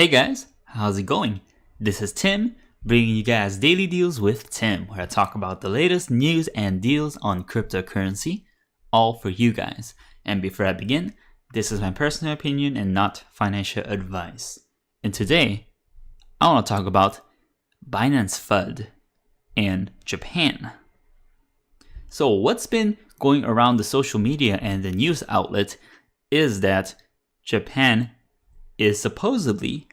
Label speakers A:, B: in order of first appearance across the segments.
A: Hey guys, how's it going? This is Tim, bringing you guys Daily Deals with Tim, where I talk about the latest news and deals on cryptocurrency, all for you guys. And before I begin, this is my personal opinion and not financial advice. And today, I want to talk about Binance FUD in Japan. So what's been going around the social media and the news outlet is that Japan is supposedly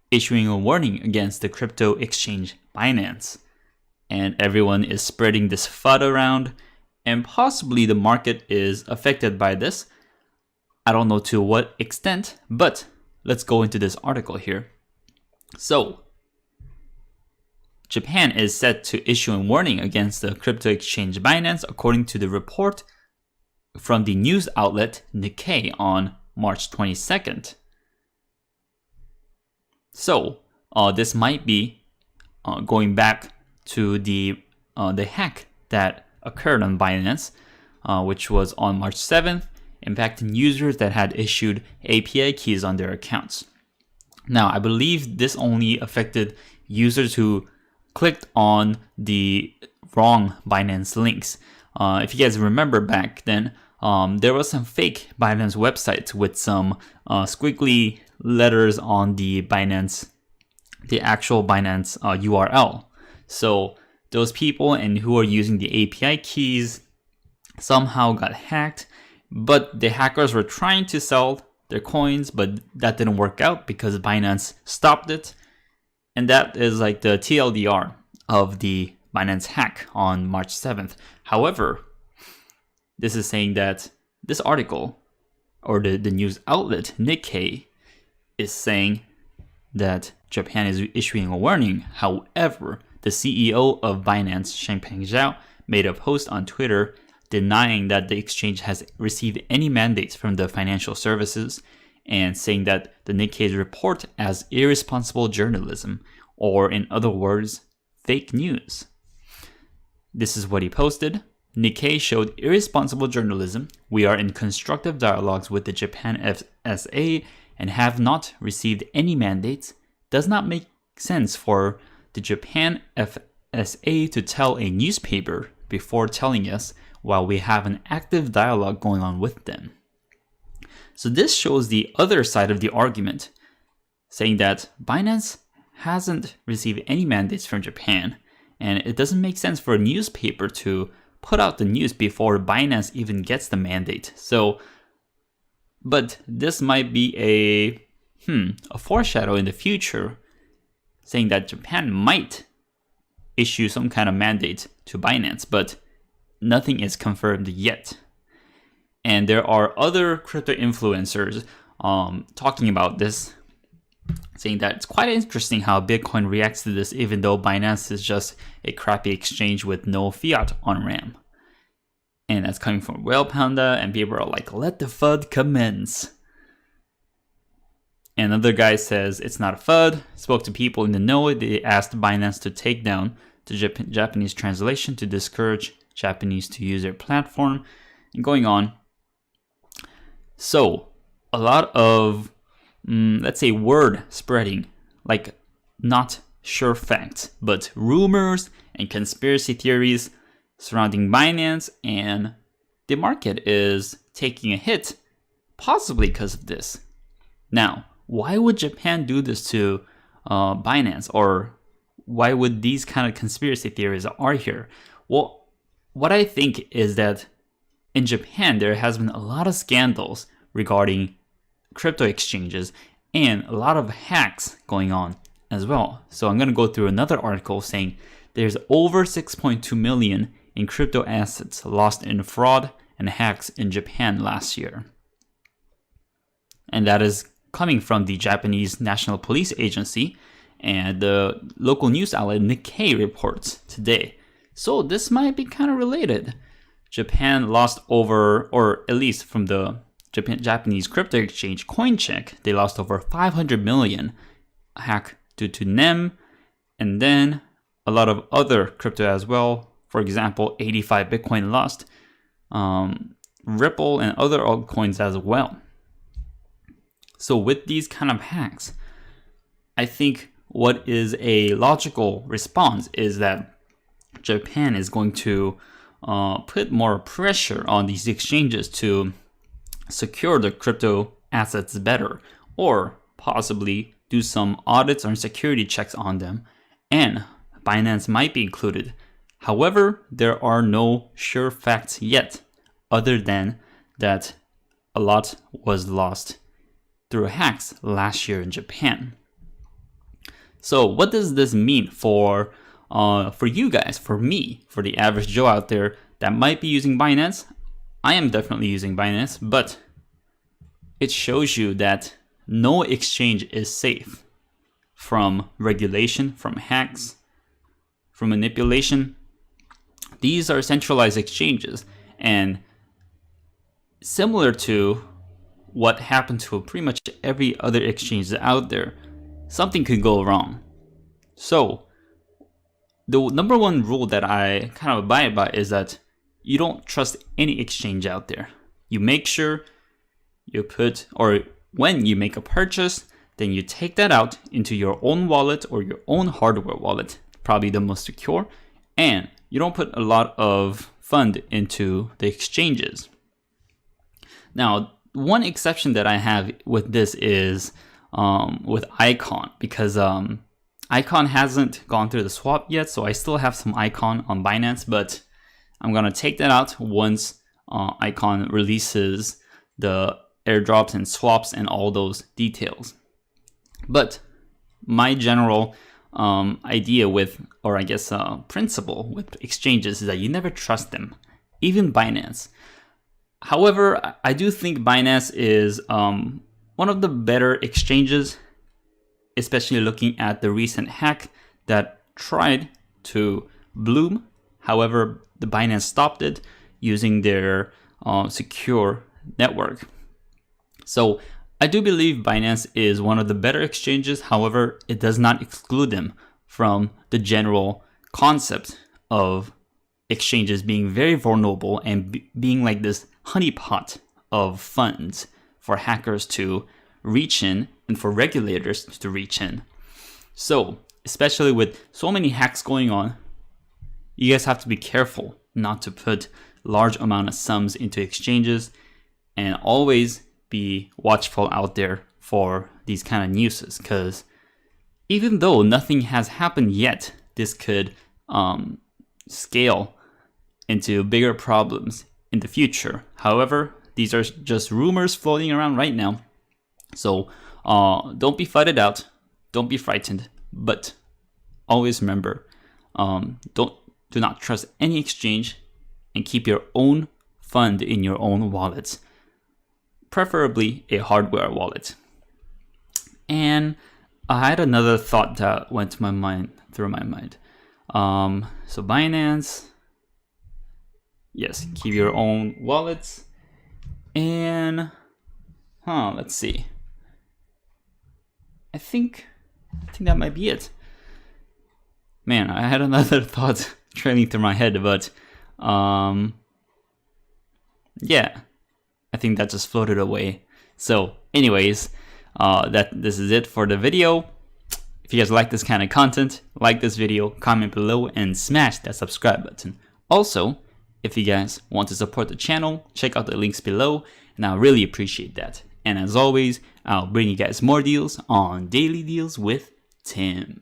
A: issuing a warning against the crypto exchange Binance. And everyone is spreading this FUD around, and possibly the market is affected by this. I don't know to what extent, but let's go into this article here. So, Japan is set to issue a warning against the crypto exchange Binance, according to the report from the news outlet Nikkei on March 22nd. So, this might be going back to the hack that occurred on Binance, which was on March 7th, impacting users that had issued API keys on their accounts. Now, I believe this only affected users who clicked on the wrong Binance links. If you guys remember back then, there was some fake Binance websites with some squiggly letters on the actual Binance URL. So those people who are using the API keys somehow got hacked, but the hackers were trying to sell their coins, but that didn't work out because Binance stopped it. And that is like the TLDR of the Binance hack on March 7th. However, this is saying that this article, or the news outlet Nikkei, is saying that Japan is issuing a warning. However, the CEO of Binance, Changpeng Zhao, made a post on Twitter denying that the exchange has received any mandates from the financial services and saying that the Nikkei's report as irresponsible journalism, or in other words, fake news. This is what he posted. Nikkei showed irresponsible journalism. We are in constructive dialogues with the Japan FSA and have not received any mandates. Does not make sense for the Japan FSA to tell a newspaper before telling us while we have an active dialogue going on with them. So this shows the other side of the argument, saying that Binance hasn't received any mandates from Japan, and it doesn't make sense for a newspaper to put out the news before Binance even gets the mandate. So, but this might be a foreshadow in the future, saying that Japan might issue some kind of mandate to Binance, but nothing is confirmed yet. And there are other crypto influencers talking about this, saying that it's quite interesting how Bitcoin reacts to this, even though Binance is just a crappy exchange with no fiat on-ramp. And that's coming from Whale Panda, and people are like, let the FUD commence. And another guy says it's not a FUD. Spoke to people in the know. They asked Binance to take down the Japanese translation to discourage Japanese to use their platform. And going on. So, a lot of let's say word spreading, like not sure facts, but rumors and conspiracy theories surrounding Binance, and the market is taking a hit, possibly because of this. Now, why would Japan do this to Binance, or why would these kind of conspiracy theories are here? Well, what I think is that in Japan, there has been a lot of scandals regarding crypto exchanges and a lot of hacks going on as well. So I'm going to go through another article saying there's over 6.2 million in crypto assets lost in fraud and hacks in Japan last year. And that is coming from the Japanese National Police Agency, and the local news outlet Nikkei reports today. So this might be kind of related. Japan lost over, or at least from the Japanese crypto exchange CoinCheck, they lost over 500 million hack due to NEM, and then a lot of other crypto as well. For example, 85 Bitcoin lost, Ripple and other altcoins as well. So with these kind of hacks, I think what is a logical response is that Japan is going to put more pressure on these exchanges to secure the crypto assets better, or possibly do some audits or security checks on them, and Binance might be included. However, there are no sure facts yet, other than that a lot was lost through hacks last year in Japan. So what does this mean for you guys, for me, for the average Joe out there that might be using Binance? I am definitely using Binance, but it shows you that no exchange is safe from regulation, from hacks, from manipulation. These are centralized exchanges, and similar to what happened to pretty much every other exchange out there, something could go wrong. So the number one rule that I kind of abide by is that you don't trust any exchange out there. You make sure you put, or when you make a purchase, then you take that out into your own wallet or your own hardware wallet, probably the most secure, and you don't put a lot of fund into the exchanges. Now, one exception that I have with this is with Icon, because Icon hasn't gone through the swap yet, so I still have some Icon on Binance, but I'm gonna take that out once Icon releases the airdrops and swaps and all those details. But my general idea with, or I guess principle with exchanges is that you never trust them, even Binance. However, I do think Binance is one of the better exchanges, especially looking at the recent hack that tried to bloom. However, the Binance stopped it using their secure network. So I do believe Binance is one of the better exchanges. However, it does not exclude them from the general concept of exchanges being very vulnerable and being like this honeypot of funds for hackers to reach in and for regulators to reach in. So, especially with so many hacks going on, you guys have to be careful not to put large amount of sums into exchanges, and always be watchful out there for these kind of newses, because even though nothing has happened yet, this could scale into bigger problems in the future. However, these are just rumors floating around right now. So don't be FUDed out, don't be frightened, but always remember, do not trust any exchange, and keep your own fund in your own wallets, preferably a hardware wallet. And I had another thought that went to my mind, through my mind. So Binance, yes, keep your own wallets. And let's see. I think that might be it. Man, I had another thought trailing through my head, but yeah, I think that just floated away. So anyways, this is it for the video. If you guys like this kind of content, like this video, comment below, and smash that subscribe button. Also, if you guys want to support the channel, check out the links below, and I really appreciate that. And as always, I'll bring you guys more deals on Daily Deals with Tim.